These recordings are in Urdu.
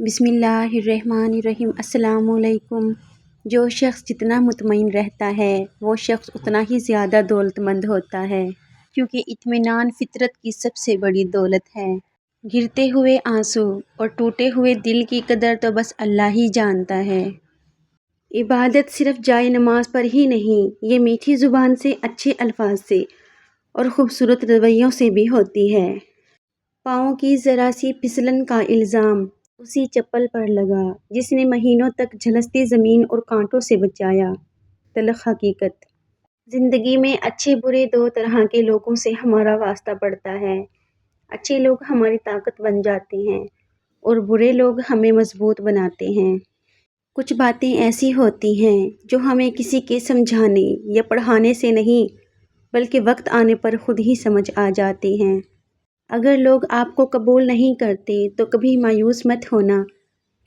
بسم اللہ الرحمن الرحیم۔ السلام علیکم۔ جو شخص جتنا مطمئن رہتا ہے وہ شخص اتنا ہی زیادہ دولت مند ہوتا ہے، کیونکہ اطمینان فطرت کی سب سے بڑی دولت ہے۔ گرتے ہوئے آنسو اور ٹوٹے ہوئے دل کی قدر تو بس اللہ ہی جانتا ہے۔ عبادت صرف جائے نماز پر ہی نہیں، یہ میٹھی زبان سے، اچھے الفاظ سے اور خوبصورت رویوں سے بھی ہوتی ہے۔ پاؤں کی ذرا سی پھسلن کا الزام اسی چپل پر لگا جس نے مہینوں تک جھلستی زمین اور کانٹوں سے بچایا۔ تلخ حقیقت: زندگی میں اچھے برے دو طرح کے لوگوں سے ہمارا واسطہ پڑتا ہے۔ اچھے لوگ ہماری طاقت بن جاتے ہیں اور برے لوگ ہمیں مضبوط بناتے ہیں۔ کچھ باتیں ایسی ہوتی ہیں جو ہمیں کسی کے سمجھانے یا پڑھانے سے نہیں بلکہ وقت آنے پر خود ہی سمجھ آ جاتی ہیں۔ اگر لوگ آپ کو قبول نہیں کرتے تو کبھی مایوس مت ہونا،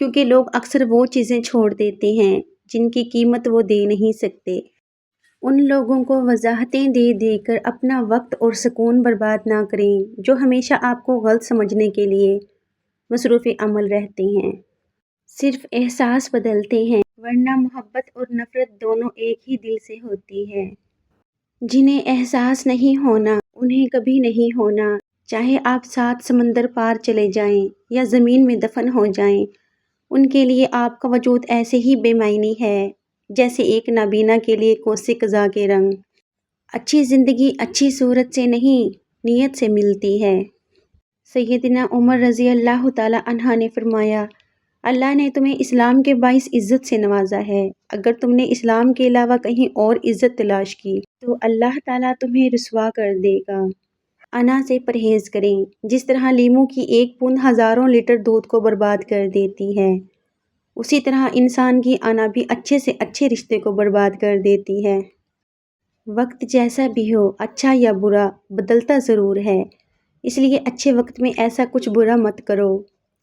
کیونکہ لوگ اکثر وہ چیزیں چھوڑ دیتے ہیں جن کی قیمت وہ دے نہیں سکتے۔ ان لوگوں کو وضاحتیں دے دے کر اپنا وقت اور سکون برباد نہ کریں جو ہمیشہ آپ کو غلط سمجھنے کے لیے مصروف عمل رہتے ہیں۔ صرف احساس بدلتے ہیں، ورنہ محبت اور نفرت دونوں ایک ہی دل سے ہوتی ہے۔ جنہیں احساس نہیں ہونا انہیں کبھی نہیں ہونا، چاہے آپ 7 سمندر پار چلے جائیں یا زمین میں دفن ہو جائیں، ان کے لیے آپ کا وجود ایسے ہی بے معنی ہے جیسے ایک نابینا کے لیے کوسے قزح کے رنگ۔ اچھی زندگی اچھی صورت سے نہیں، نیت سے ملتی ہے۔ سیدنا عمر رضی اللہ تعالی عنہ نے فرمایا، اللہ نے تمہیں اسلام کے باعث عزت سے نوازا ہے، اگر تم نے اسلام کے علاوہ کہیں اور عزت تلاش کی تو اللہ تعالیٰ تمہیں رسوا کر دے گا۔ انا سے پرہیز کریں، جس طرح لیموں کی ایک بوند ہزاروں لیٹر دودھ کو برباد کر دیتی ہے، اسی طرح انسان کی انا بھی اچھے سے اچھے رشتے کو برباد کر دیتی ہے۔ وقت جیسا بھی ہو، اچھا یا برا، بدلتا ضرور ہے، اس لیے اچھے وقت میں ایسا کچھ برا مت کرو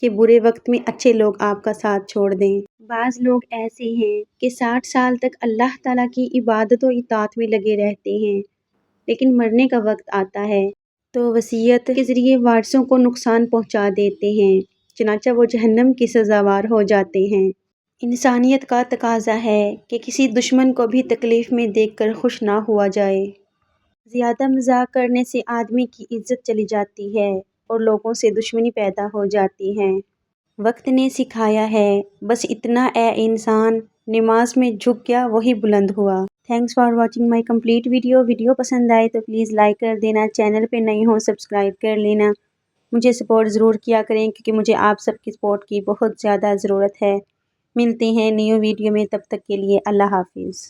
کہ برے وقت میں اچھے لوگ آپ کا ساتھ چھوڑ دیں۔ بعض لوگ ایسے ہیں کہ 60 سال تک اللہ تعالیٰ کی عبادت و اطاعت میں لگے رہتے ہیں، لیکن مرنے کا وقت آتا ہے تو وصیت کے ذریعے وارثوں کو نقصان پہنچا دیتے ہیں، چنانچہ وہ جہنم کی سزاوار ہو جاتے ہیں۔ انسانیت کا تقاضا ہے کہ کسی دشمن کو بھی تکلیف میں دیکھ کر خوش نہ ہوا جائے۔ زیادہ مذاق کرنے سے آدمی کی عزت چلی جاتی ہے اور لوگوں سے دشمنی پیدا ہو جاتی ہے۔ وقت نے سکھایا ہے، بس اتنا اے انسان، نماز میں جھک گیا وہی بلند ہوا۔ Thanks for watching my complete video. Video پسند آئے تو پلیز لائک کر دینا، چینل پہ نئے ہوں سبسکرائب کر لینا، مجھے سپورٹ ضرور کیا کریں کیونکہ مجھے آپ سب کی سپورٹ کی بہت زیادہ ضرورت ہے۔ ملتے ہیں نیو ویڈیو میں، تب تک کے لیے اللہ حافظ۔